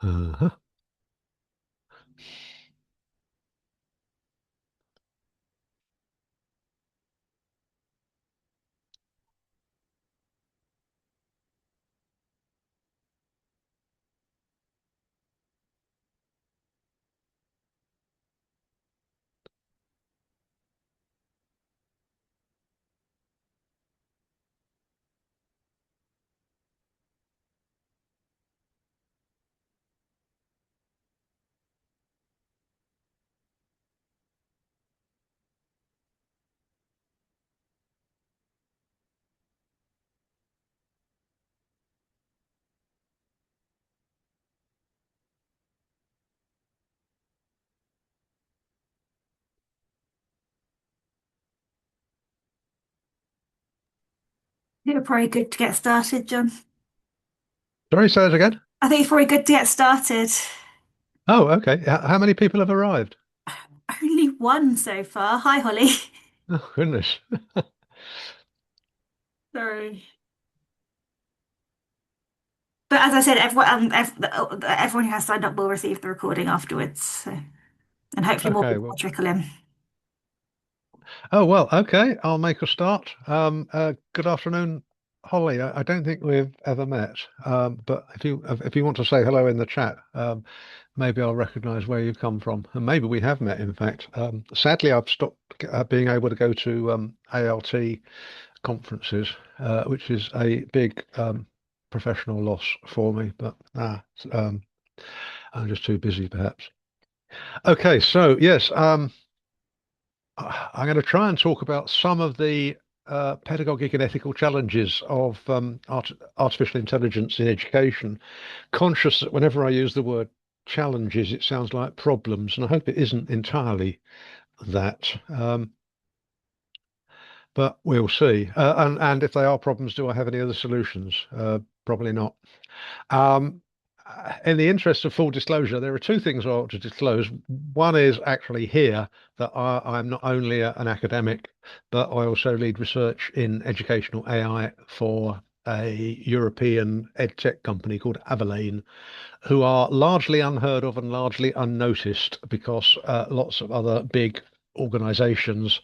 Uh-huh. You're probably good to get started, John. Sorry, say that again. I think it's probably good to get started. Oh, okay. How many people have arrived? Only one so far. Hi, Holly. Oh, goodness. Sorry. But as I said, everyone who has signed up will receive the recording afterwards. And hopefully more Okay, people will well, trickle in. oh, well, okay. I'll make a start. Good afternoon, Holly. I don't think we've ever met. But if you want to say hello in the chat, maybe I'll recognize where you've come from. And maybe we have met, in fact. Sadly, I've stopped being able to go to ALT conferences, which is a big professional loss for me. But I'm just too busy, perhaps. Okay, so yes, I'm going to try and talk about some of the pedagogic and ethical challenges of artificial intelligence in education, conscious that whenever I use the word challenges, it sounds like problems, and I hope it isn't entirely that. But we'll see. And if they are problems, do I have any other solutions? Probably not. Um, in the interest of full disclosure, there are two things I want to disclose. One is actually here that I'm not only an academic, but I also lead research in educational AI for a European edtech company called Avalane, who are largely unheard of and largely unnoticed because lots of other big organizations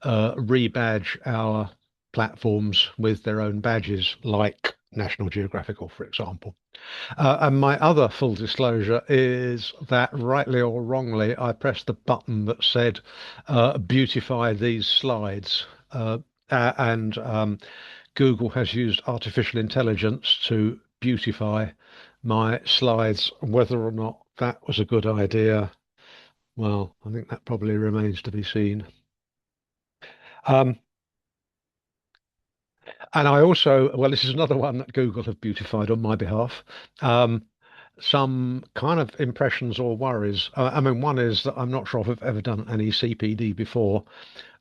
rebadge our platforms with their own badges, like National Geographical, for example. And my other full disclosure is that, rightly or wrongly, I pressed the button that said beautify these slides. And Google has used artificial intelligence to beautify my slides. Whether or not that was a good idea, well, I think that probably remains to be seen. Um, And I also, well, this is another one that Google have beautified on my behalf. Um, some kind of impressions or worries. I mean, one is that I'm not sure if I've ever done any CPD before,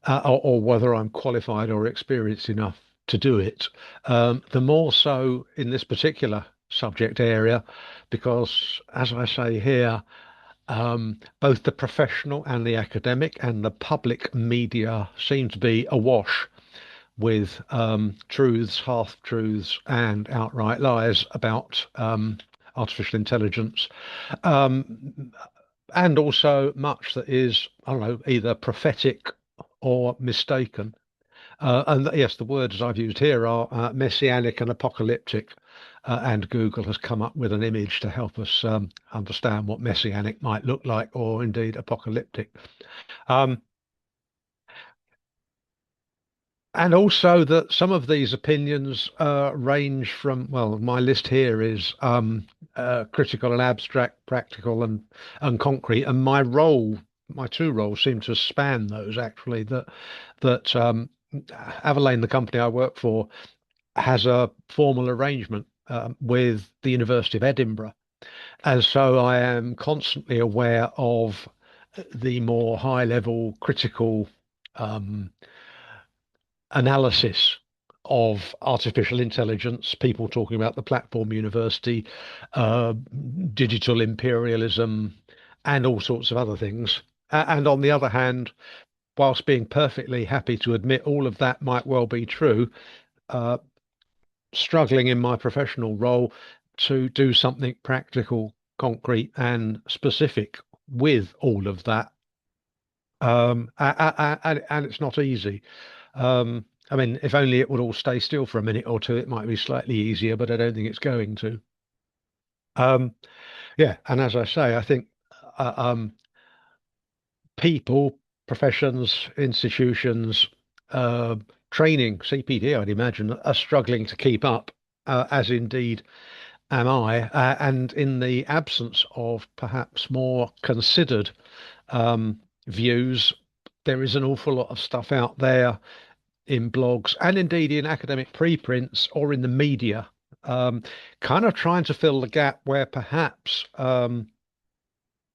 or whether I'm qualified or experienced enough to do it. The more so in this particular subject area, because as I say here, both the professional and the academic and the public media seem to be awash with truths, half truths, and outright lies about artificial intelligence, um, and also much that is, I don't know, either prophetic or mistaken. And yes, the words I've used here are messianic and apocalyptic. And Google has come up with an image to help us understand what messianic might look like, or indeed apocalyptic. Um, And also that some of these opinions range from, well, my list here is critical and abstract, practical and concrete. And my two roles seem to span those actually. That Avalane, the company I work for, has a formal arrangement with the University of Edinburgh. And so I am constantly aware of the more high level critical um, analysis of artificial intelligence, people talking about the platform university, uh, digital imperialism, and all sorts of other things. And on the other hand, whilst being perfectly happy to admit all of that might well be true, uh, struggling in my professional role to do something practical. concrete and specific with all of that. And it's not easy. I mean, if only it would all stay still for a minute or two, it might be slightly easier, but I don't think it's going to. Um, yeah, and as I say, I think uh, um, people, professions, institutions, uh, training, CPD, I'd imagine, are struggling to keep up, as indeed am I. And in the absence of perhaps more considered views, there is an awful lot of stuff out there in blogs and indeed in academic preprints or in the media, um, kind of trying to fill the gap where perhaps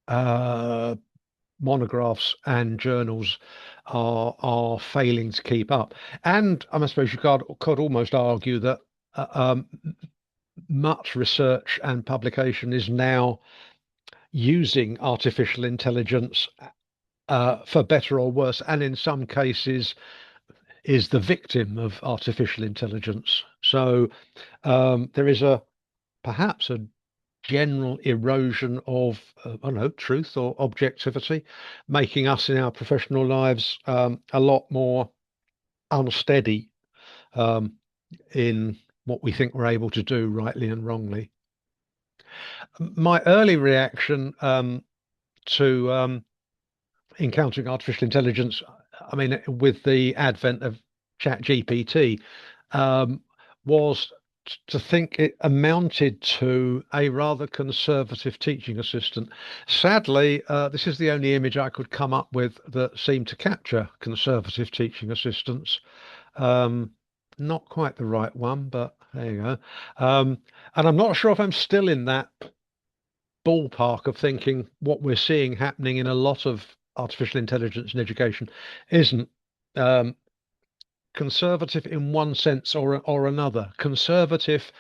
uh, monographs and journals are failing to keep up. And I suppose you could almost argue that much research and publication is now using artificial intelligence for better or worse, and in some cases is the victim of artificial intelligence. So there is a perhaps a general erosion of I don't know, truth or objectivity, making us in our professional lives a lot more unsteady um, in what we think we're able to do rightly and wrongly. My early reaction to encountering artificial intelligence, I mean, with the advent of ChatGPT, um, was to think it amounted to a rather conservative teaching assistant. Sadly, this is the only image I could come up with that seemed to capture conservative teaching assistants. Um, Not quite the right one, but there you go. And I'm not sure if I'm still in that ballpark of thinking what we're seeing happening in a lot of artificial intelligence in education isn't um, conservative in one sense or another. Conservative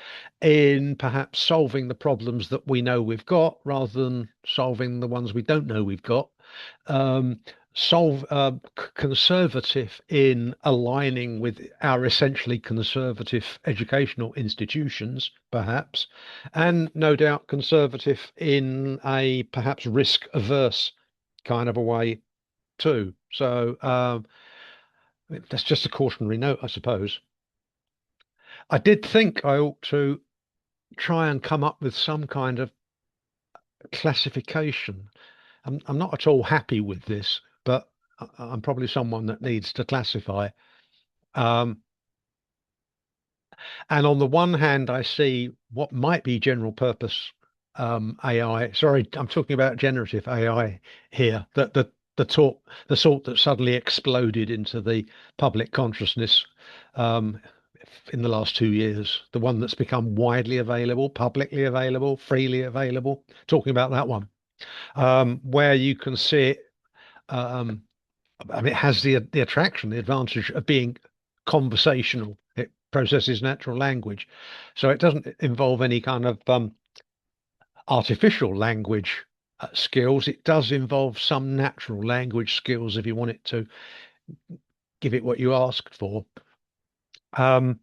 in perhaps solving the problems that we know we've got rather than solving the ones we don't know we've got. Um, Conservative in aligning with our essentially conservative educational institutions, perhaps, and no doubt conservative in a perhaps risk averse kind of a way too. So that's just a cautionary note, I suppose. I did think I ought to try and come up with some kind of classification. I'm not at all happy with this, but I'm probably someone that needs to classify. Um, and on the one hand, I see what might be general purpose AI. Sorry, I'm talking about generative AI here. The sort that suddenly exploded into the public consciousness um, in the last 2 years. The one that's become widely available, publicly available, freely available. Talking about that one, where you can see it. Um, I mean, it has the attraction, the advantage of being conversational. It processes natural language, so it doesn't involve any kind of artificial language skills. It does involve some natural language skills if you want it to give it what you asked for. Um,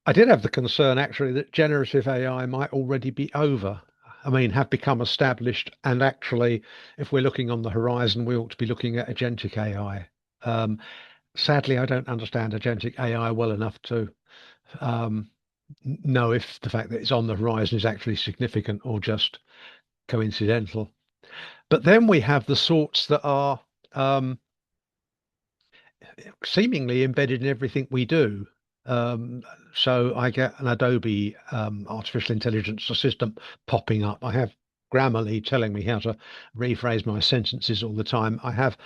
I did have the concern actually that generative AI might already be over. I mean, have become established, and actually, if we're looking on the horizon, we ought to be looking at agentic AI. Um, Sadly, I don't understand agentic AI well enough to um, know if the fact that it's on the horizon is actually significant or just coincidental. But then we have the sorts that are seemingly embedded in everything we do. Um, so I get an Adobe artificial intelligence assistant popping up. I have Grammarly telling me how to rephrase my sentences all the time. I have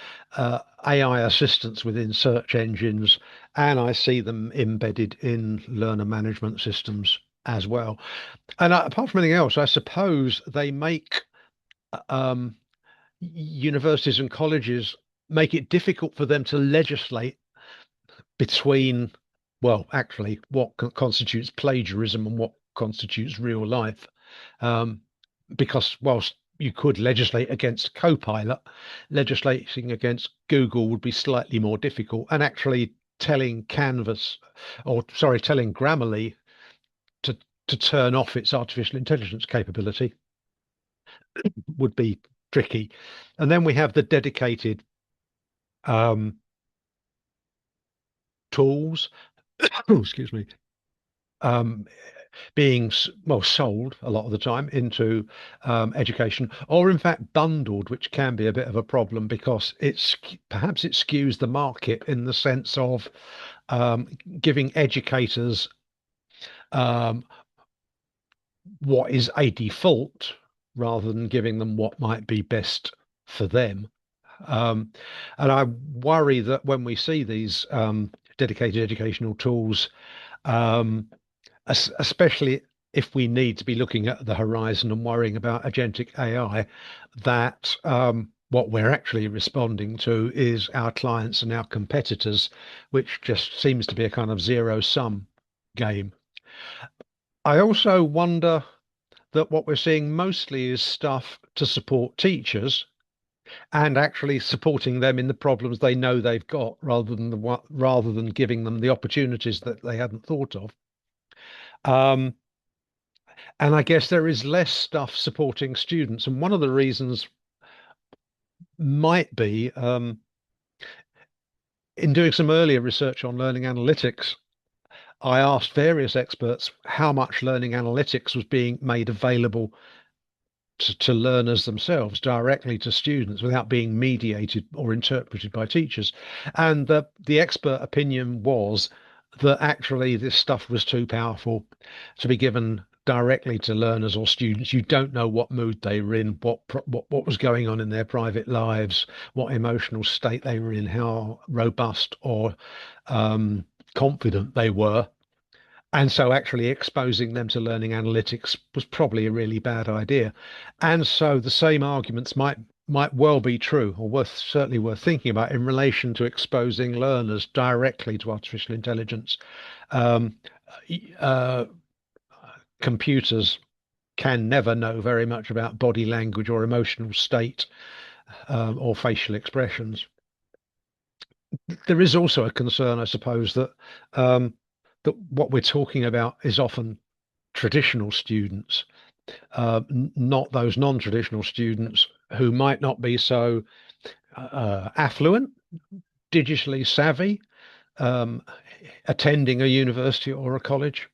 AI assistants within search engines, and I see them embedded in learner management systems as well. And apart from anything else, I suppose they make um, universities and colleges make it difficult for them to legislate between, well, actually, what constitutes plagiarism and what constitutes real life. Um, because whilst you could legislate against Copilot, legislating against Google would be slightly more difficult. And actually telling Canvas, or sorry, telling Grammarly to turn off its artificial intelligence capability would be tricky. And then we have the dedicated um, tools, excuse me, um, being well sold a lot of the time into education, or in fact bundled, which can be a bit of a problem because it's perhaps it skews the market in the sense of um, giving educators um, what is a default rather than giving them what might be best for them. Um, and I worry that when we see these dedicated educational tools, um, especially if we need to be looking at the horizon and worrying about agentic AI, that what we're actually responding to is our clients and our competitors, which just seems to be a kind of zero sum game. I also wonder that what we're seeing mostly is stuff to support teachers and actually supporting them in the problems they know they've got rather than giving them the opportunities that they hadn't thought of. Um, and I guess there is less stuff supporting students. And one of the reasons might be in doing some earlier research on learning analytics, I asked various experts how much learning analytics was being made available to learners themselves directly to students without being mediated or interpreted by teachers. And the expert opinion was that actually this stuff was too powerful to be given directly to learners or students. You don't know what mood they were in, what was going on in their private lives, what emotional state they were in, how robust or confident they were. And so actually exposing them to learning analytics was probably a really bad idea. And so the same arguments might well be true or certainly worth thinking about in relation to exposing learners directly to artificial intelligence. Um, uh, Computers can never know very much about body language or emotional state or facial expressions. There is also a concern, I suppose, um, that what we're talking about is often traditional students, not those non-traditional students who might not be so affluent, digitally savvy, um, attending a university or a college.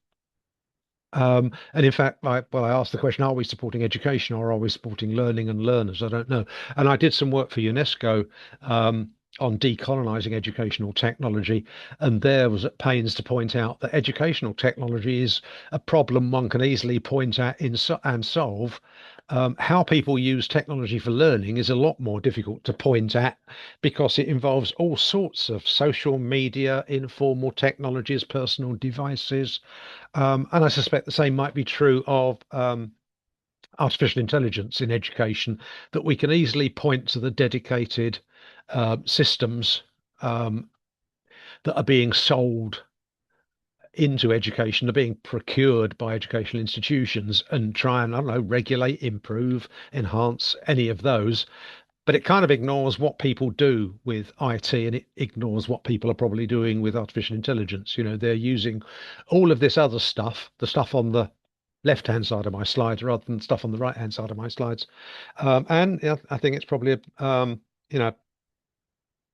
And in fact, I asked the question, are we supporting education or are we supporting learning and learners? I don't know. And I did some work for UNESCO on decolonizing educational technology. And there was at pains to point out that educational technology is a problem one can easily point at and solve. How people use technology for learning is a lot more difficult to point at because it involves all sorts of social media, informal technologies, personal devices, and I suspect the same might be true of artificial intelligence in education, that we can easily point to the dedicated systems um, that are being sold into education, are being procured by educational institutions and try and, I don't know, regulate, improve, enhance any of those. But it kind of ignores what people do with IT and it ignores what people are probably doing with artificial intelligence. You know, they're using all of this other stuff, the stuff on the left-hand side of my slides rather than stuff on the right-hand side of my slides. And yeah, I think it's probably you know,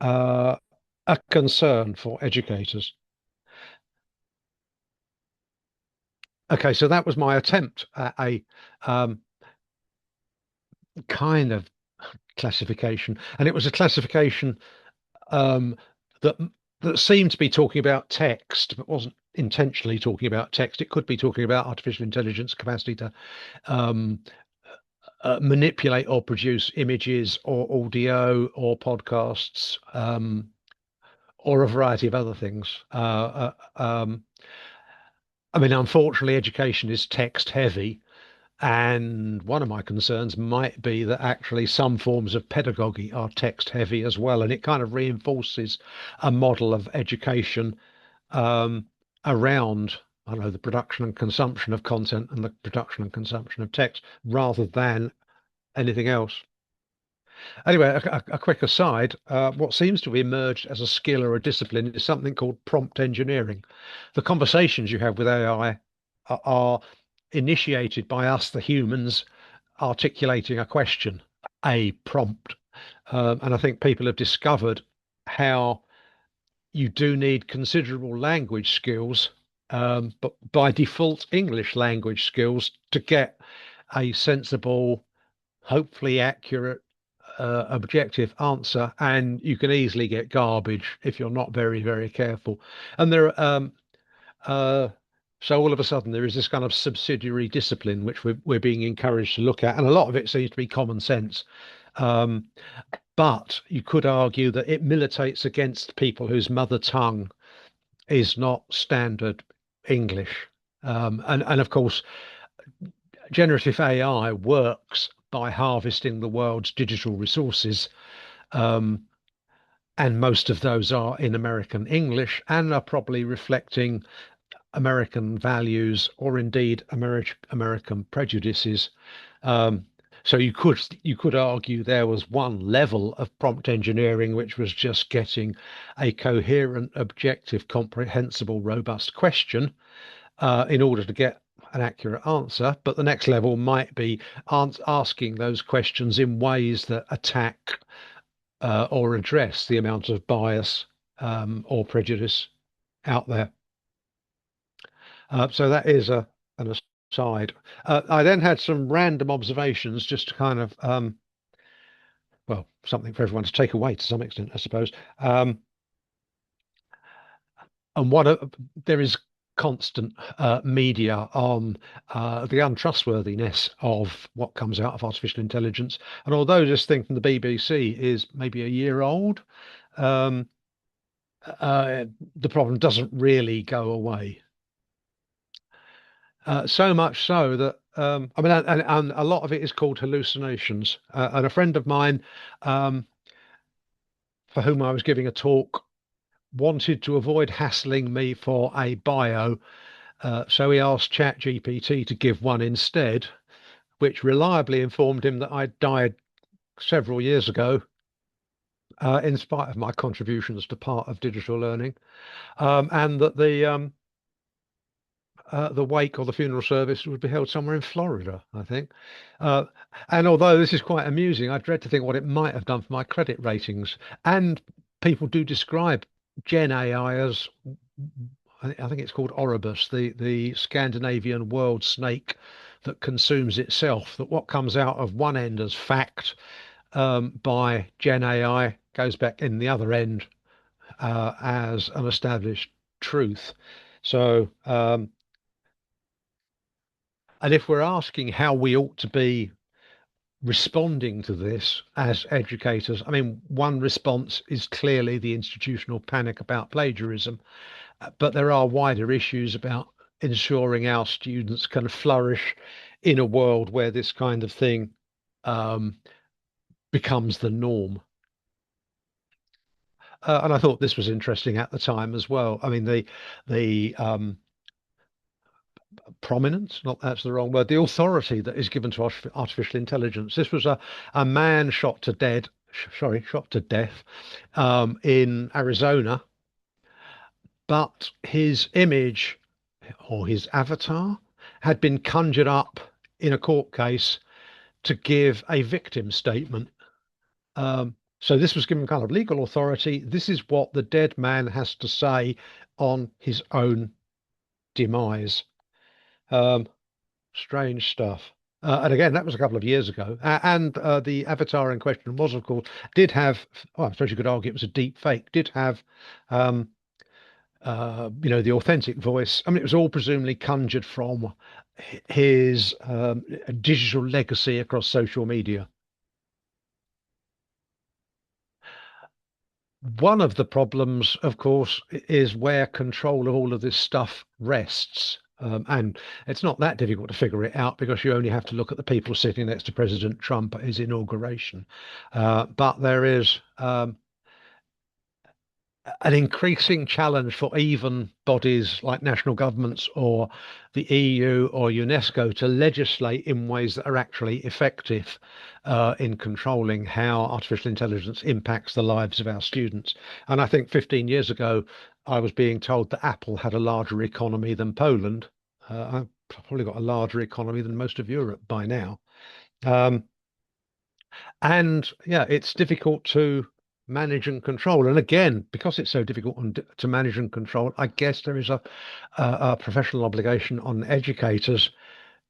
uh, a concern for educators. Okay, so that was my attempt at a um, kind of classification, and it was a classification um, that that seemed to be talking about text, but wasn't intentionally talking about text. It could be talking about artificial intelligence capacity to um, manipulate or produce images or audio or podcasts or a variety of other things. I mean, unfortunately, education is text heavy. And one of my concerns might be that actually some forms of pedagogy are text heavy as well. And it kind of reinforces a model of education um, around, I don't know, the production and consumption of content and the production and consumption of text rather than anything else. Anyway, a quick aside, what seems to have emerged as a skill or a discipline is something called prompt engineering. The conversations you have with AI are initiated by us, the humans, articulating a question, a prompt. And I think people have discovered how you do need considerable language skills, but by default, English language skills to get a sensible, hopefully accurate, objective answer. And you can easily get garbage if you're not very, very careful. And uh, so all of a sudden there is this kind of subsidiary discipline which we're being encouraged to look at, and a lot of it seems to be common sense. Um, but you could argue that it militates against people whose mother tongue is not standard English. And of course, generative AI works by harvesting the world's digital resources. Um, and most of those are in American English and are probably reflecting American values or indeed American prejudices. Um, so you could argue there was one level of prompt engineering which was just getting a coherent, objective, comprehensible, robust question in order to get an accurate answer. But the next level might be asking those questions in ways that attack or address the amount of bias or prejudice out there. So that is an aside. I then had some random observations just to kind of, well, something for everyone to take away to some extent, I suppose. And there is constant media on the untrustworthiness of what comes out of artificial intelligence. And although this thing from the BBC is maybe a year old, um, the problem doesn't really go away. So much so that I mean, and a lot of it is called hallucinations. And a friend of mine, um, for whom I was giving a talk, wanted to avoid hassling me for a bio, so he asked ChatGPT to give one instead, which reliably informed him that I died several years ago, in spite of my contributions to part of digital learning, and that the wake or the funeral service would be held somewhere in Florida, I think. Uh, and although this is quite amusing, I dread to think what it might have done for my credit ratings. And people do describe Gen AI as, I think it's called Oribus, the Scandinavian world snake that consumes itself, that what comes out of one end as fact by Gen AI goes back in the other end as an established truth. So, and if we're asking how we ought to be responding to this as educators, I mean, one response is clearly the institutional panic about plagiarism, but there are wider issues about ensuring our students can flourish in a world where this kind of thing um, becomes the norm. And I thought this was interesting at the time as well. I mean, the prominence, not that's the wrong word, the authority that is given to artificial intelligence. This was a man shot to death in Arizona, but his image or his avatar had been conjured up in a court case to give a victim statement. So this was given kind of legal authority. This is what the dead man has to say on his own demise. Um, Strange stuff. And again, that was a couple of years ago. And the avatar in question was, of course, did have, well, I suppose you could argue it was a deep fake, did have, um, the authentic voice. I mean, it was all presumably conjured from his digital legacy across social media. One of the problems, of course, is where control of all of this stuff rests. And it's not that difficult to figure it out because you only have to look at the people sitting next to President Trump at his inauguration. But there is an increasing challenge for even bodies like national governments or the EU or UNESCO to legislate in ways that are actually effective in controlling how artificial intelligence impacts the lives of our students. And I think 15 years ago, I was being told that Apple had a larger economy than Poland. I've probably got a larger economy than most of Europe by now. Um, and yeah, it's difficult to manage and control. And again, because it's so difficult to manage and control, I guess there is a professional obligation on educators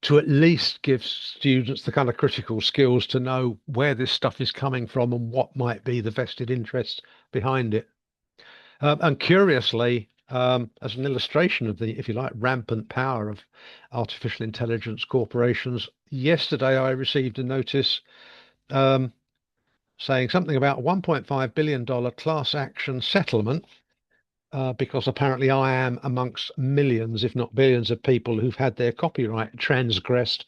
to at least give students the kind of critical skills to know where this stuff is coming from and what might be the vested interest behind it. And curiously, as an illustration of the, if you like, rampant power of artificial intelligence corporations, yesterday I received a notice um, saying something about $1.5 billion class action settlement because apparently I am amongst millions, if not billions, of people who've had their copyright transgressed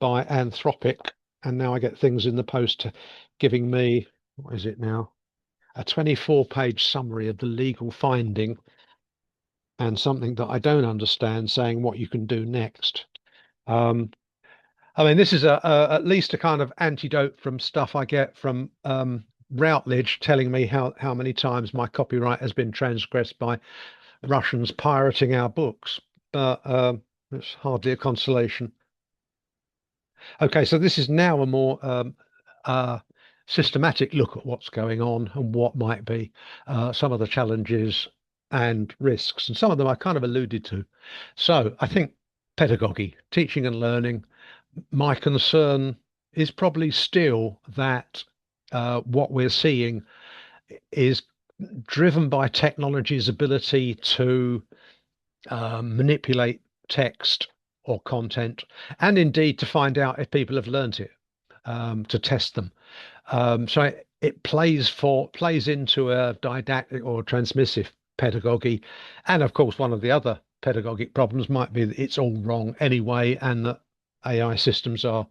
by Anthropic. And now I get things in the post giving me, what is it now? A 24-page summary of the legal finding and something that I don't understand saying what you can do next. Um, I mean, this is at least a kind of antidote from stuff I get from Routledge telling me how many times my copyright has been transgressed by Russians pirating our books. But it's hardly a consolation. Okay, so this is now a more uh, systematic look at what's going on and what might be some of the challenges and risks, and some of them I kind of alluded to. So I think pedagogy, teaching and learning, my concern is probably still that what we're seeing is driven by technology's ability to manipulate text or content, and indeed to find out if people have learnt it, to test them. So it plays into a didactic or transmissive pedagogy, and of course, one of the other pedagogic problems might be that it's all wrong anyway, and that AI systems are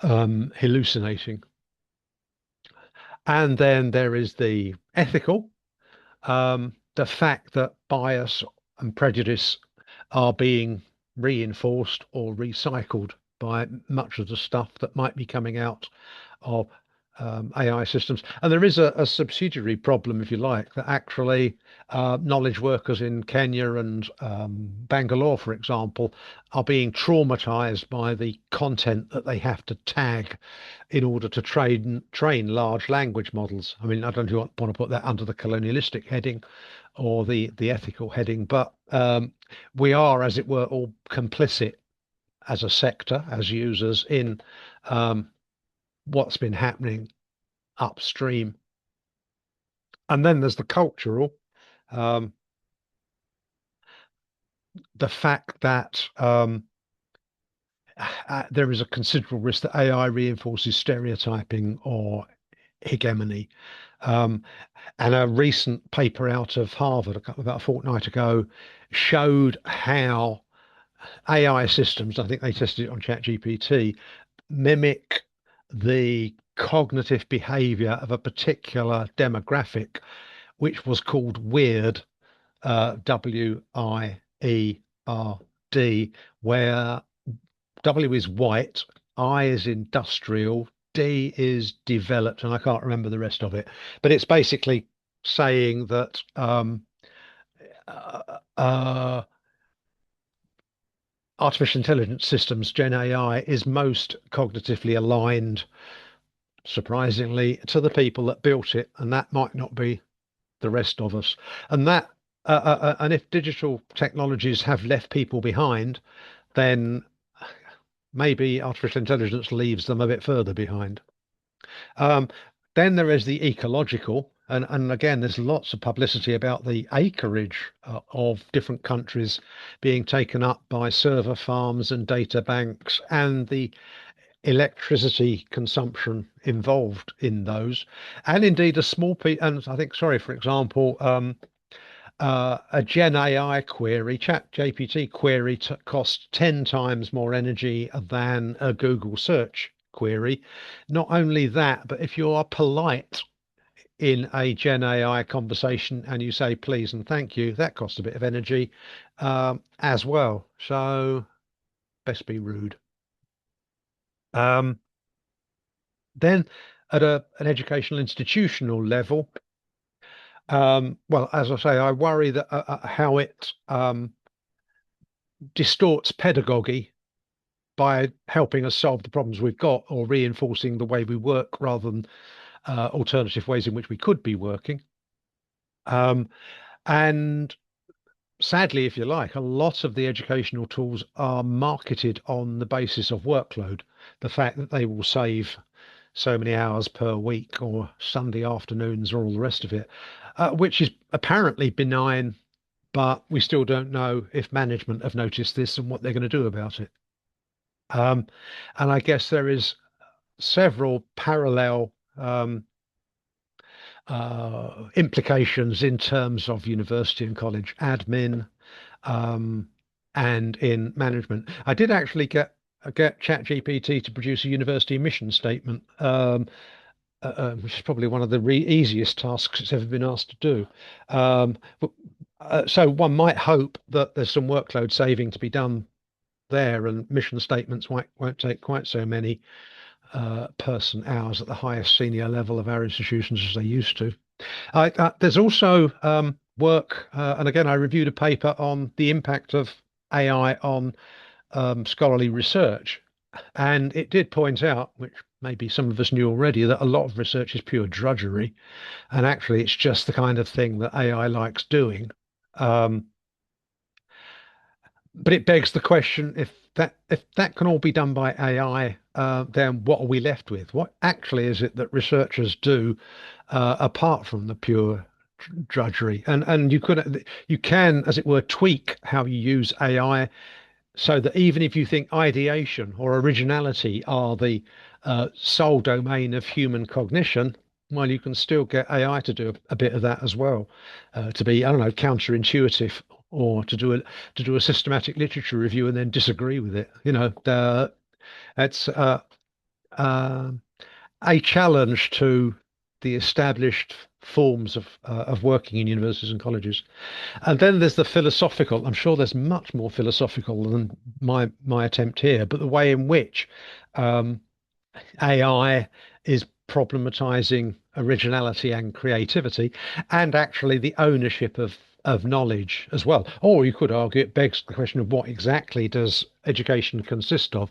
hallucinating. And then there is the ethical, the fact that bias and prejudice are being reinforced or recycled by much of the stuff that might be coming out of AI systems. And there is a subsidiary problem, if you like, that actually knowledge workers in Kenya and Bangalore, for example, are being traumatized by the content that they have to tag in order to train large language models. I mean, I don't know if you want to put that under the colonialistic heading or the ethical heading, but we are, as it were, all complicit as a sector, as users, in um, what's been happening upstream. And then there's the cultural, um, the fact that there is a considerable risk that AI reinforces stereotyping or hegemony. Um, and a recent paper out of Harvard, about a fortnight ago, showed how AI systems, I think they tested it on ChatGPT, mimic the cognitive behavior of a particular demographic, which was called weird, WIERD, where W is white, I is industrial, D is developed, and I can't remember the rest of it. But it's basically saying that uh, uh, artificial intelligence systems, Gen AI, is most cognitively aligned, surprisingly, to the people that built it, and that might not be the rest of us. And and if digital technologies have left people behind, then maybe artificial intelligence leaves them a bit further behind. Um, then there is the ecological, and again, there's lots of publicity about the acreage of different countries being taken up by server farms and data banks, and the electricity consumption involved in those, and indeed a small piece. And I think, sorry, for example, a Gen AI query, Chat GPT query, costs 10 times more energy than a Google search query. Not only that, but if you are polite in a Gen AI conversation and you say please and thank you, that costs a bit of energy as well. So best be rude. Um, then at an educational institutional level, well, as I say, I worry that how it distorts pedagogy by helping us solve the problems we've got or reinforcing the way we work rather than alternative ways in which we could be working. Um, and sadly, if you like, a lot of the educational tools are marketed on the basis of workload, the fact that they will save so many hours per week or Sunday afternoons or all the rest of it, which is apparently benign, but we still don't know if management have noticed this and what they're going to do about it. Um, and I guess there is several parallel implications in terms of university and college admin um, and in management. I did actually get ChatGPT to produce a university mission statement, which is probably one of the easiest tasks it's ever been asked to do. But, so one might hope that there's some workload saving to be done there, and mission statements won't take quite so many person hours at the highest senior level of our institutions as they used to. There's also work, and again, I reviewed a paper on the impact of AI on scholarly research, and it did point out, which maybe some of us knew already, that a lot of research is pure drudgery, and actually, it's just the kind of thing that AI likes doing. Um, but it begs the question, if that can all be done by AI, then what are we left with? What actually is it that researchers do apart from the pure drudgery? And you can, as it were, tweak how you use AI so that even if you think ideation or originality are the sole domain of human cognition, well, you can still get AI to do a bit of that as well, to be, I don't know, counterintuitive, or to do a systematic literature review and then disagree with it. That's uh, a challenge to the established forms of working in universities and colleges. And then there's the philosophical. I'm sure there's much more philosophical than my attempt here, but the way in which um, AI is problematizing originality and creativity, and actually the ownership of knowledge as well. Or you could argue it begs the question of what exactly does education consist of?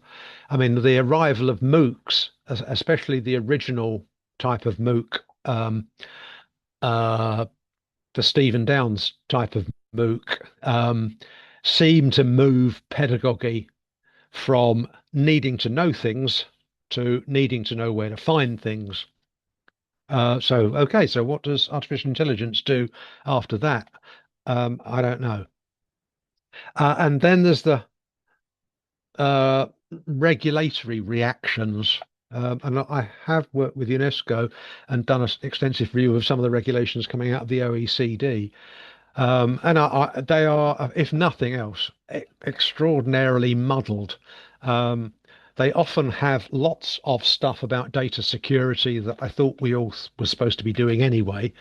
I mean, the arrival of MOOCs, especially the original type of MOOC, uh, the Stephen Downes type of MOOC, seem to move pedagogy from needing to know things to needing to know where to find things. So what does artificial intelligence do after that? I don't know. And then there's the uh, regulatory reactions. And I have worked with UNESCO and done an extensive review of some of the regulations coming out of the OECD. And they are, if nothing else, extraordinarily muddled. Um, they often have lots of stuff about data security that I thought we all were supposed to be doing anyway.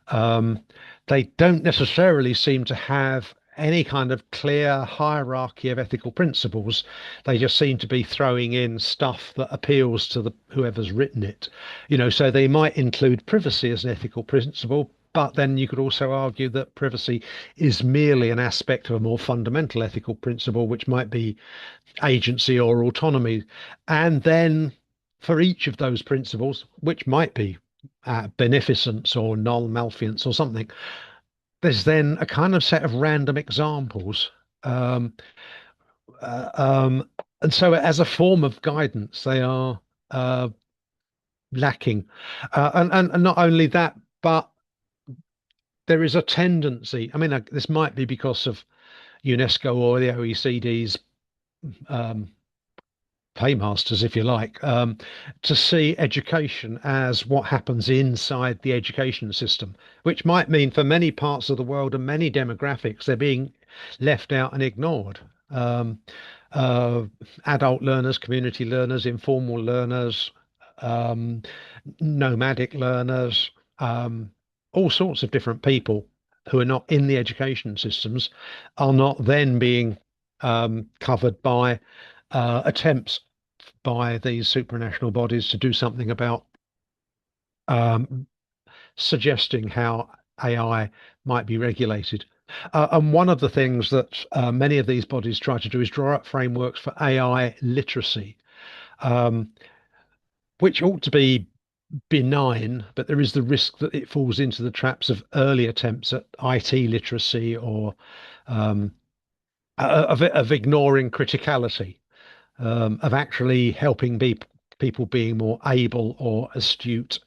Um, they don't necessarily seem to have any kind of clear hierarchy of ethical principles. They just seem to be throwing in stuff that appeals to the whoever's written it. So they might include privacy as an ethical principle, but then you could also argue that privacy is merely an aspect of a more fundamental ethical principle, which might be agency or autonomy. And then for each of those principles, which might be beneficence or null malfeasance or something, there's then a kind of set of random examples. Um, uh, um, and so, as a form of guidance, they are uh, lacking. And not only that, but there is a tendency. I mean, this might be because of UNESCO or the OECD's um, paymasters, if you like, to see education as what happens inside the education system, which might mean for many parts of the world and many demographics, they're being left out and ignored. Um, uh, Adult learners, community learners, informal learners, um, nomadic learners, all sorts of different people who are not in the education systems are not then being covered by attempts by these supranational bodies to do something about um, suggesting how AI might be regulated. And one of the things that many of these bodies try to do is draw up frameworks for AI literacy, um, which ought to be benign, but there is the risk that it falls into the traps of early attempts at IT literacy or um, of ignoring criticality, of actually helping people being more able or astute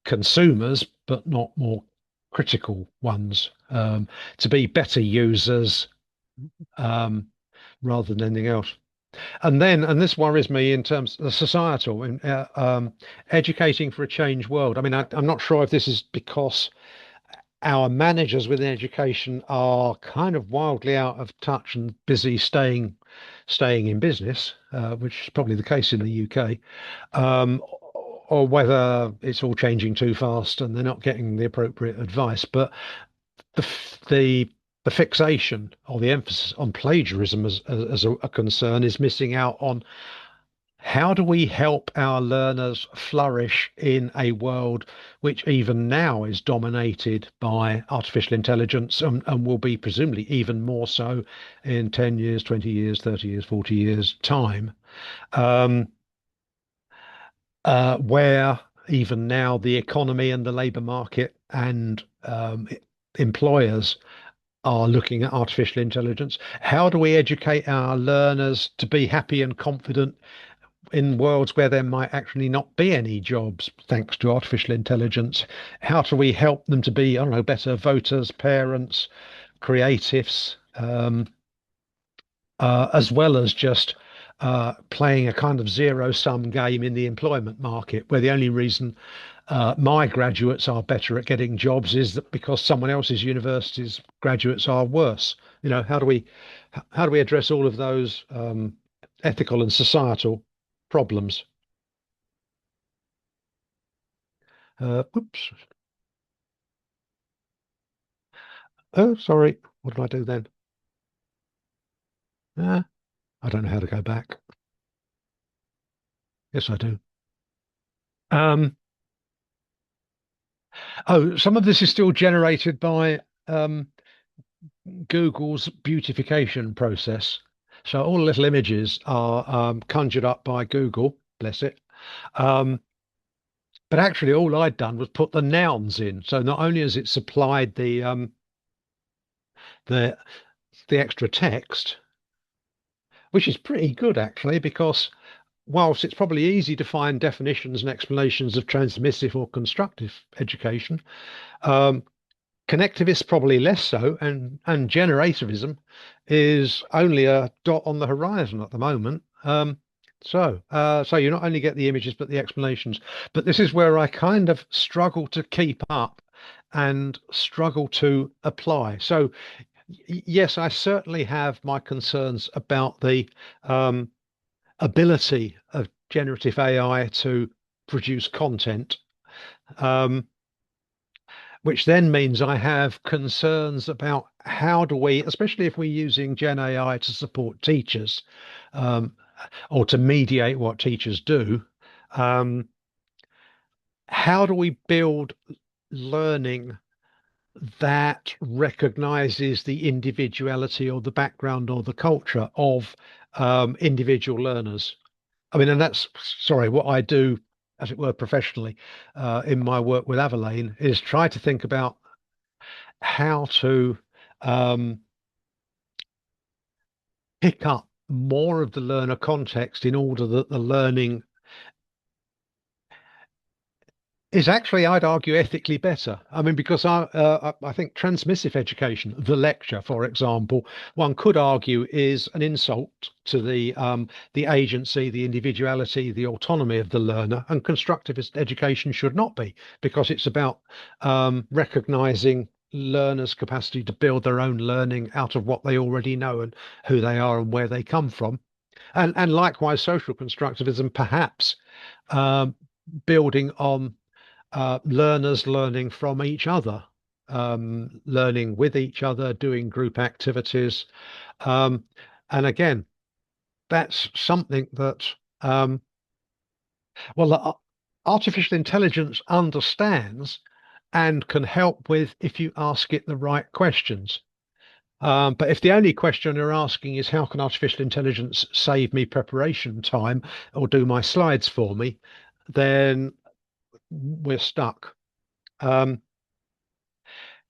consumers, but not more critical ones, to be better users um, rather than anything else. And this worries me in terms of the societal, in educating for a changed world. I mean, I'm not sure if this is because our managers within education are kind of wildly out of touch and busy staying in business, which is probably the case in the UK, or whether it's all changing too fast and they're not getting the appropriate advice. But the the the fixation or the emphasis on plagiarism as a concern is missing out on how do we help our learners flourish in a world which even now is dominated by artificial intelligence and will be presumably even more so in 10 years, 20 years, 30 years, 40 years time, um, where even now the economy and the labour market and employers are looking at artificial intelligence. How do we educate our learners to be happy and confident in worlds where there might actually not be any jobs thanks to artificial intelligence? How do we help them to be, I don't know, better voters, parents, creatives, as well as just playing a kind of zero-sum game in the employment market, where the only reason my graduates are better at getting jobs is that because someone else's university's graduates are worse. How do we address all of those ethical and societal problems? Whoops. Oh, sorry. What did I do then? Uh, I don't know how to go back. Yes, I do. Um, some of this is still generated by Google's beautification process. So all the little images are conjured up by Google, bless it. Um, but actually, all I'd done was put the nouns in. So not only has it supplied the the extra text, which is pretty good actually, because whilst it's probably easy to find definitions and explanations of transmissive or constructive education, um, connectivist probably less so, and generativism is only a dot on the horizon at the moment. So you not only get the images but the explanations. But this is where I kind of struggle to keep up and struggle to apply. So yes, I certainly have my concerns about the ability of generative AI to produce content. Um, which then means I have concerns about how do we, especially if we're using Gen AI to support teachers, um, or to mediate what teachers do, um, how do we build learning that recognizes the individuality or the background or the culture of individual learners? I mean, and that's, sorry, what I do, as it were, professionally, in my work with Averlane is try to think about how to um, pick up more of the learner context in order that the learning is actually, I'd argue, ethically better. I mean, because I think transmissive education, the lecture, for example, one could argue is an insult to the agency, the individuality, the autonomy of the learner, and constructivist education should not be, because it's about recognizing learners' capacity to build their own learning out of what they already know and who they are and where they come from. And likewise, social constructivism, perhaps um, building on learners learning from each other, learning with each other, doing group activities. Um, and again, that's something that, um, well, artificial intelligence understands and can help with if you ask it the right questions. But if the only question you're asking is how can artificial intelligence save me preparation time or do my slides for me, then we're stuck. Um,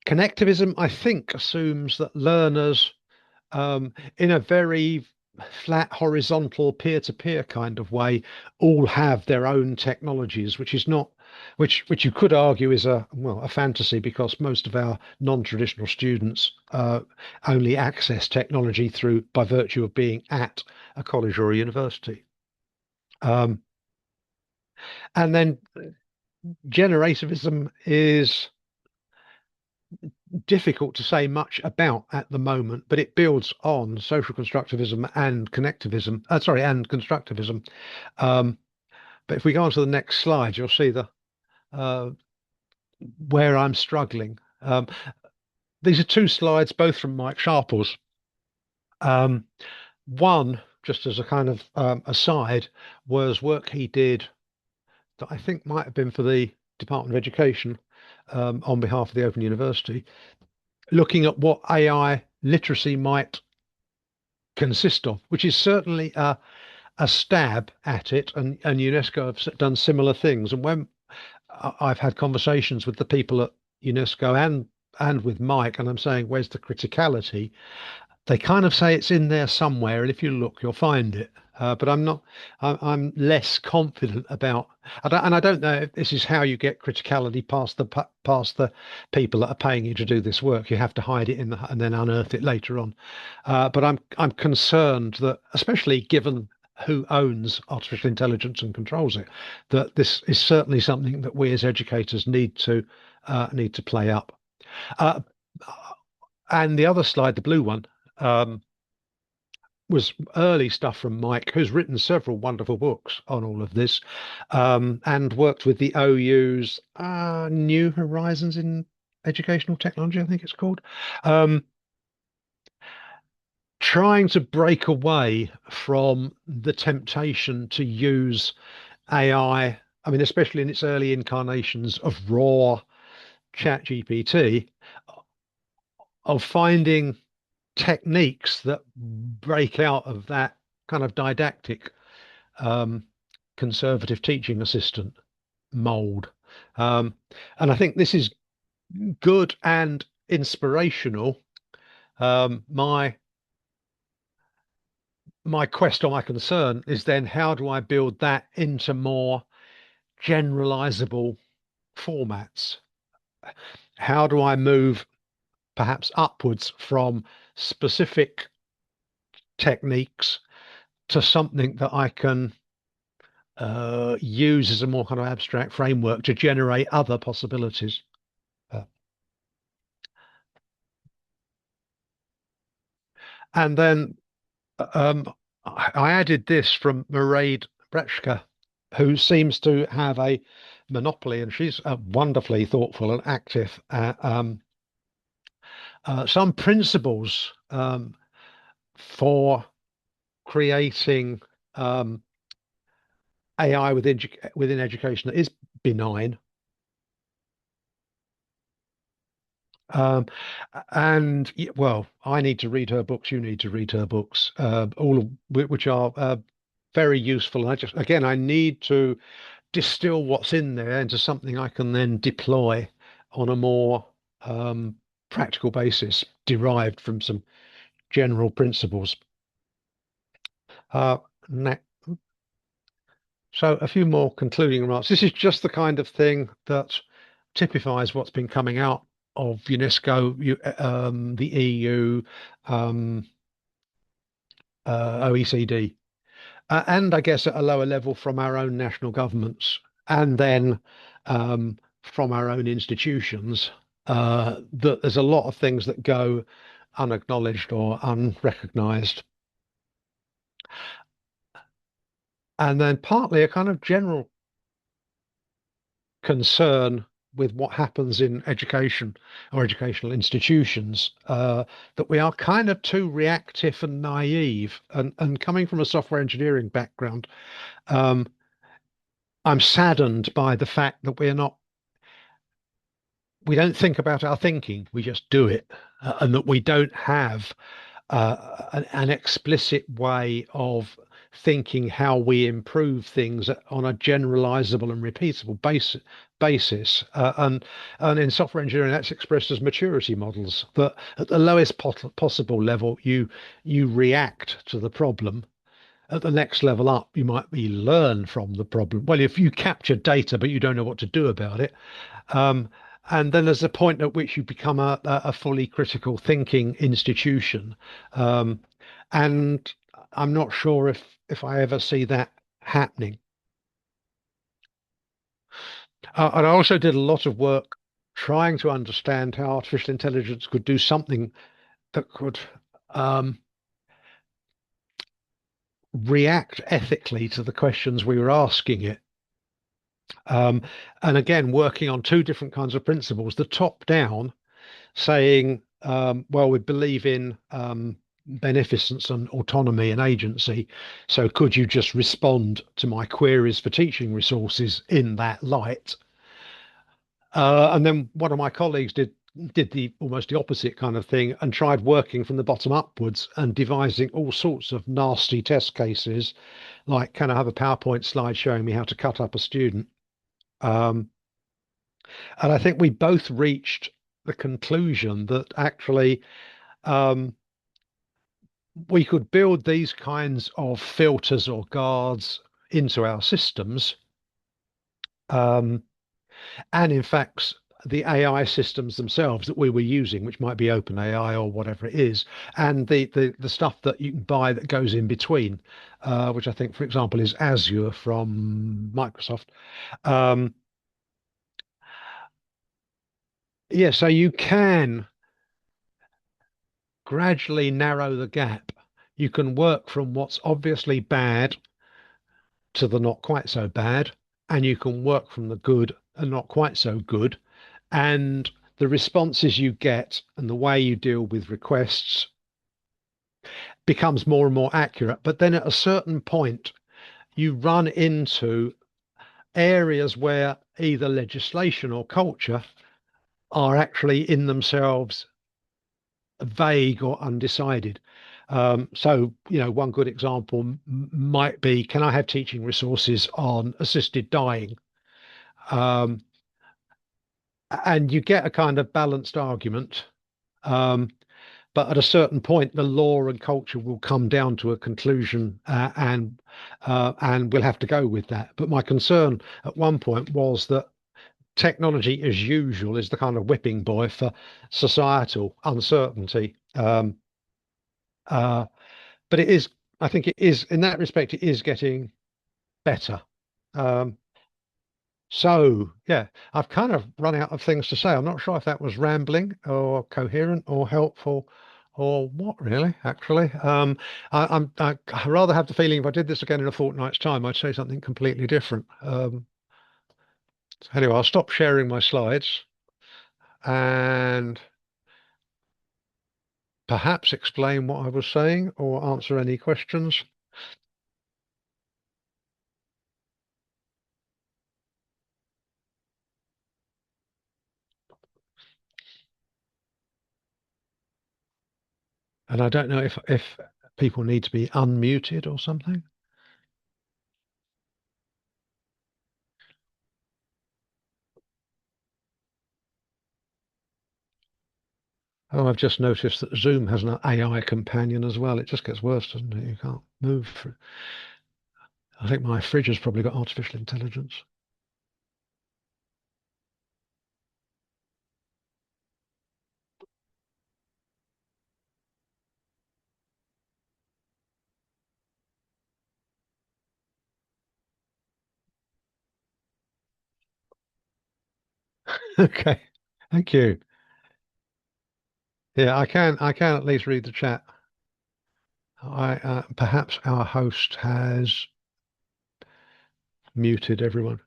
Connectivism, I think, assumes that learners, in a very flat, horizontal, peer-to-peer kind of way, all have their own technologies, which is not, which you could argue is a fantasy because most of our non-traditional students only access technology through by virtue of being at a college or a university. Um, and then generativism is difficult to say much about at the moment, but it builds on social constructivism and connectivism. Sorry, and constructivism. Um, but if we go on to the next slide, you'll see the uh, where I'm struggling. These are two slides, both from Mike Sharples. Um, One, just as a kind of aside, was work he did that I think might have been for the Department of Education on behalf of the Open University, looking at what AI literacy might consist of, which is certainly a stab at it, and UNESCO have done similar things. And when I've had conversations with the people at UNESCO and with Mike, and I'm saying, where's the criticality? They kind of say it's in there somewhere, and if you look, you'll find it. But I'm not. I'm less confident about. And I don't know if this is how you get criticality past the people that are paying you to do this work. You have to hide it and then unearth it later on. But I'm concerned that, especially given who owns artificial intelligence and controls it, that this is certainly something that we as educators need to play up. Uh, and the other slide, the blue one, um, was early stuff from Mike, who's written several wonderful books on all of this, and worked with the OU's New Horizons in Educational Technology, I think it's called, um, trying to break away from the temptation to use AI. I mean, especially in its early incarnations of raw chat GPT, of finding techniques that break out of that kind of didactic um, conservative teaching assistant mold. Um, and I think this is good and inspirational. My quest or my concern is then how do I build that into more generalizable formats? How do I move perhaps upwards from specific techniques to something that I can use as a more kind of abstract framework to generate other possibilities. Uh, and then I added this from Mairead Brechka, who seems to have a monopoly, and she's wonderfully thoughtful and active at some principles for creating AI within education that is benign. Um, and well, I need to read her books. You need to read her books, all of which are very useful. And I need to distill what's in there into something I can then deploy on a more um, practical basis, derived from some general principles. Uh, ne- so a few more concluding remarks. This is just the kind of thing that typifies what's been coming out of UNESCO, the EU, um, OECD, and I guess at a lower level from our own national governments, and then from our own institutions. That there's a lot of things that go unacknowledged or unrecognized, and then partly a kind of general concern with what happens in education or educational institutions, that we are kind of too reactive and naive. And coming from a software engineering background, um, I'm saddened by the fact that we don't think about our thinking, we just do it. and that we don't have an explicit way of thinking how we improve things on a generalizable and repeatable basis. And in software engineering, that's expressed as maturity models. That at the lowest possible level, you react to the problem. At the next level up, you might be learn from the problem. Well, if you capture data but you don't know what to do about it, um, and then there's a point at which you become a fully critical thinking institution. Um, and I'm not sure if I ever see that happening. And I also did a lot of work trying to understand how artificial intelligence could do something that could um, react ethically to the questions we were asking it. Um, and again, working on two different kinds of principles: the top down, saying, well, we believe in beneficence and autonomy and agency. So could you just respond to my queries for teaching resources in that light? And then one of my colleagues did the almost the opposite kind of thing and tried working from the bottom upwards and devising all sorts of nasty test cases, like, can I have a PowerPoint slide showing me how to cut up a student? Um, and I think we both reached the conclusion that actually um, we could build these kinds of filters or guards into our systems. Um, and in fact, the AI systems themselves that we were using, which might be OpenAI or whatever it is, and the stuff that you can buy that goes in between, which I think, for example, is Azure from Microsoft. Um, yeah, so you can gradually narrow the gap. You can work from what's obviously bad to the not quite so bad, and you can work from the good and not quite so good. And the responses you get and the way you deal with requests becomes more and more accurate. But then at a certain point, you run into areas where either legislation or culture are actually in themselves vague or undecided. One good example might be, can I have teaching resources on assisted dying? Um, and you get a kind of balanced argument. Um, but at a certain point, the law and culture will come down to a conclusion, and we'll have to go with that. But my concern at one point was that technology, as usual, is the kind of whipping boy for societal uncertainty. Uh, but it is, I think, it is in that respect, it is getting better. Um, So, yeah, I've kind of run out of things to say. I'm not sure if that was rambling or coherent or helpful or what really, actually. I rather have the feeling if I did this again in a fortnight's time, I'd say something completely different. Anyway, I'll stop sharing my slides and perhaps explain what I was saying or answer any questions. And I don't know if people need to be unmuted or something. Oh, I've just noticed that Zoom has an AI companion as well. It just gets worse, doesn't it? You can't move. I think my fridge has probably got artificial intelligence. Okay, thank you. Yeah, I can at least read the chat. I perhaps our host has muted everyone.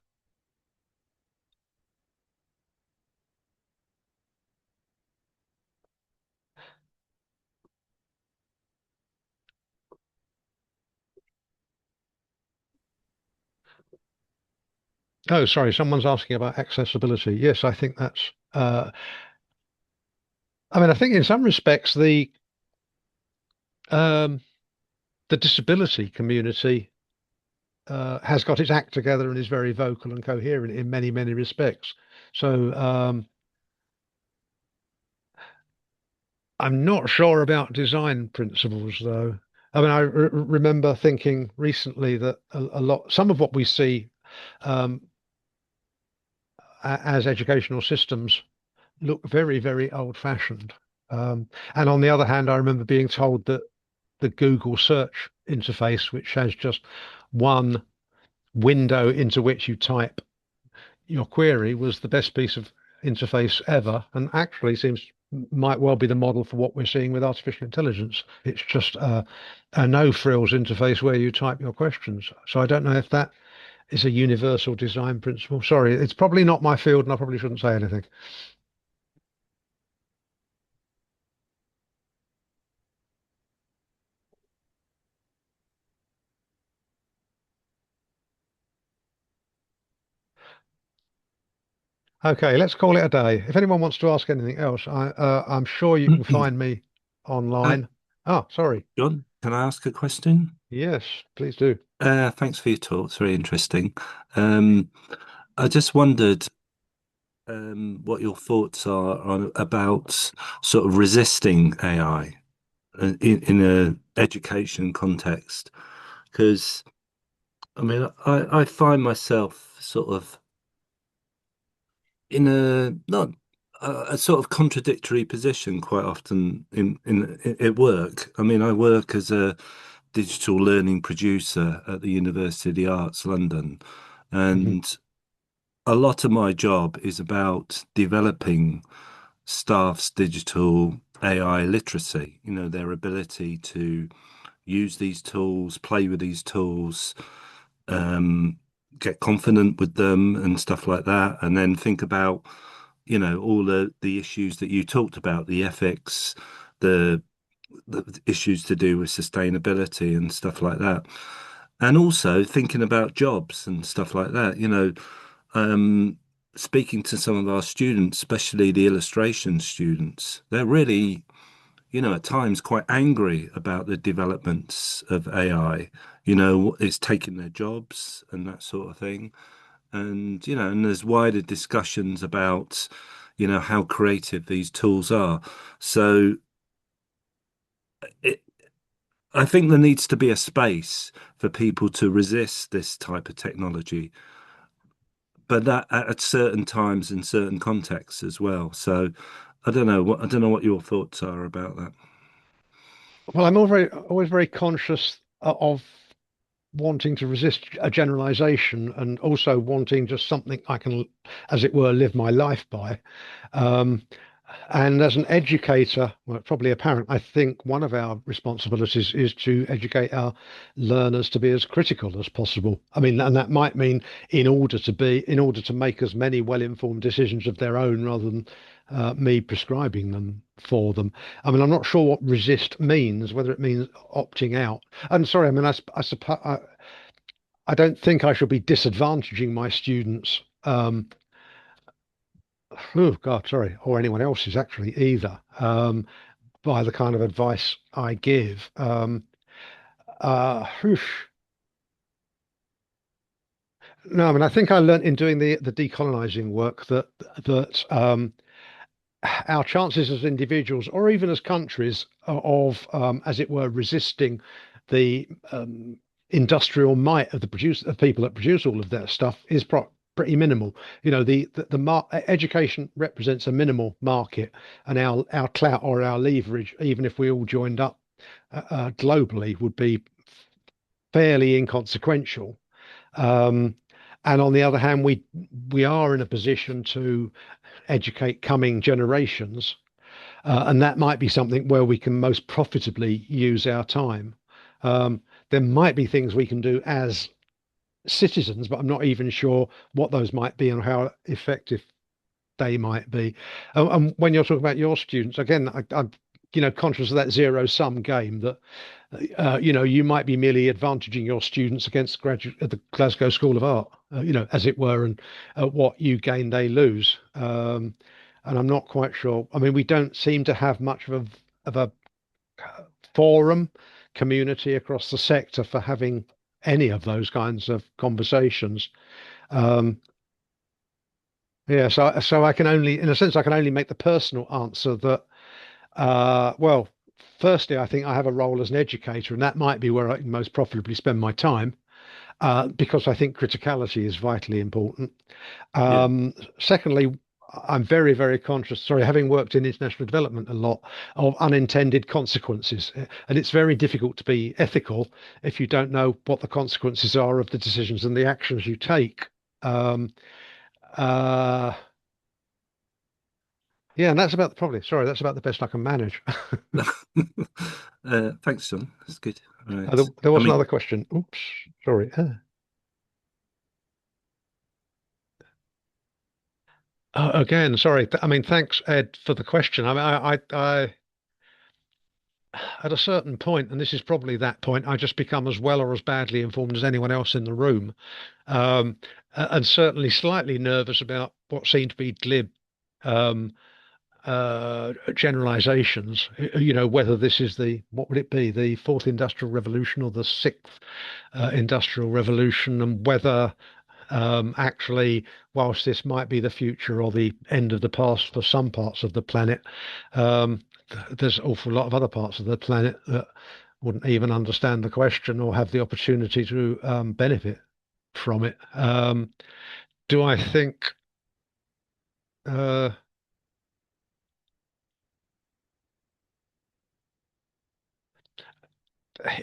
Oh, sorry, someone's asking about accessibility. Yes, I think that's I mean, I think in some respects um, the disability community has got its act together and is very vocal and coherent in many, many respects. So I'm not sure about design principles, though. I mean, I remember thinking recently that a lot, some of what we see um, as educational systems look very, very old-fashioned. And on the other hand, I remember being told that the Google search interface, which has just one window into which you type your query, was the best piece of interface ever, and actually seems might well be the model for what we're seeing with artificial intelligence. It's just a no frills interface where you type your questions. So I don't know if that is a universal design principle. Sorry, it's probably not my field, and I probably shouldn't say anything. Okay, let's call it a day. If anyone wants to ask anything else, I'm sure you can find me Uh, online. Ah, sorry. John, can I ask a question? Yes, please do. Thanks for your talk. It's very interesting. Um, I just wondered what your thoughts are about sort of resisting AI in a education context. Because, I mean, I find myself sort of in a not a sort of contradictory position quite often in at work. I mean, I work as a digital learning producer at the University of the Arts, London, Mhm. and a lot of my job is about developing staff's digital AI literacy, their ability to use these tools, play with these tools, um, get confident with them and stuff like that, and then think about, all the issues that you talked about, the ethics, the the issues to do with sustainability and stuff like that. And also thinking about jobs and stuff like that, um, speaking to some of our students, especially the illustration students, they're really, at times quite angry about the developments of AI. It's taking their jobs and that sort of thing. And there's wider discussions about, how creative these tools are. So it, I think there needs to be a space for people to resist this type of technology, but that at certain times in certain contexts as well. So I don't know what your thoughts are about that. Well, I'm always very conscious of wanting to resist a generalization and also wanting just something I can, as it were, live my life by. Um, and as an educator, well, it's probably apparent, I think one of our responsibilities is to educate our learners to be as critical as possible. I mean, and that might mean in order to make as many well-informed decisions of their own rather than me prescribing them for them. I mean, I'm not sure what resist means, whether it means opting out. And sorry, I mean, I suppose I don't think I should be disadvantaging my students. Oh God, sorry, or anyone else's actually either, by the kind of advice I give. Whew. No, I mean, I think I learned in doing the decolonizing work that our chances as individuals or even as countries of, as it were, resisting the industrial might of of people that produce all of that stuff is pretty minimal. Education represents a minimal market, and our clout or our leverage, even if we all joined up globally, would be fairly inconsequential. Um, and on the other hand, we are in a position to educate coming generations, and that might be something where we can most profitably use our time. Um, there might be things we can do as citizens, but I'm not even sure what those might be and how effective they might be. And when you're talking about your students, again, I'm conscious of that zero sum game that you might be merely advantaging your students against graduate at the Glasgow School of Art, as it were, and what you gain, they lose. and I'm not quite sure. I mean, we don't seem to have much of a forum community across the sector for having any of those kinds of conversations. Um, yeah, so I can only, in a sense, I can only make the personal answer that, well, firstly, I think I have a role as an educator, and that might be where I can most profitably spend my time, because I think criticality is vitally important. Yeah. Secondly, I'm very, very conscious, sorry, having worked in international development a lot, of unintended consequences. And it's very difficult to be ethical if you don't know what the consequences are of the decisions and the actions you take. Um, uh, yeah, and that's about probably, sorry, that's about the best I can manage. Thanks, John. That's good. There, Right. there I was mean, another question. Oops, sorry. Again, sorry. I mean, thanks, Ed, for the question. I mean, at a certain point, and this is probably that point, I just become as well or as badly informed as anyone else in the room, um, and certainly slightly nervous about what seem to be glib um, generalizations. You know, whether this is the, what would it be, the fourth industrial revolution or the sixth industrial revolution, and whether actually, whilst this might be the future or the end of the past for some parts of the planet, um, there's an awful lot of other parts of the planet that wouldn't even understand the question or have the opportunity to benefit from it. Do I think uh,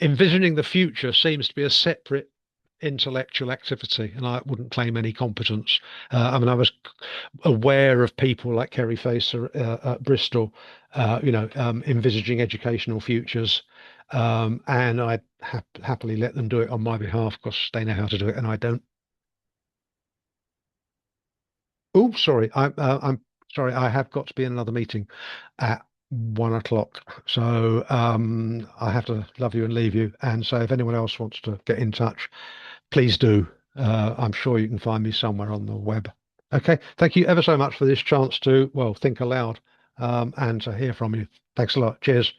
envisioning the future seems to be a separate intellectual activity, and I wouldn't claim any competence. I mean, I was aware of people like Kerry Facer at Bristol, envisaging educational futures, and I'd happily let them do it on my behalf because they know how to do it, and I don't. Oh, sorry, I'm sorry. I have got to be in another meeting at 1 o'clock, so I have to love you and leave you. And so, if anyone else wants to get in touch, please do. I'm sure you can find me somewhere on the web. Okay, thank you ever so much for this chance to, well, think aloud, and to hear from you. Thanks a lot. Cheers.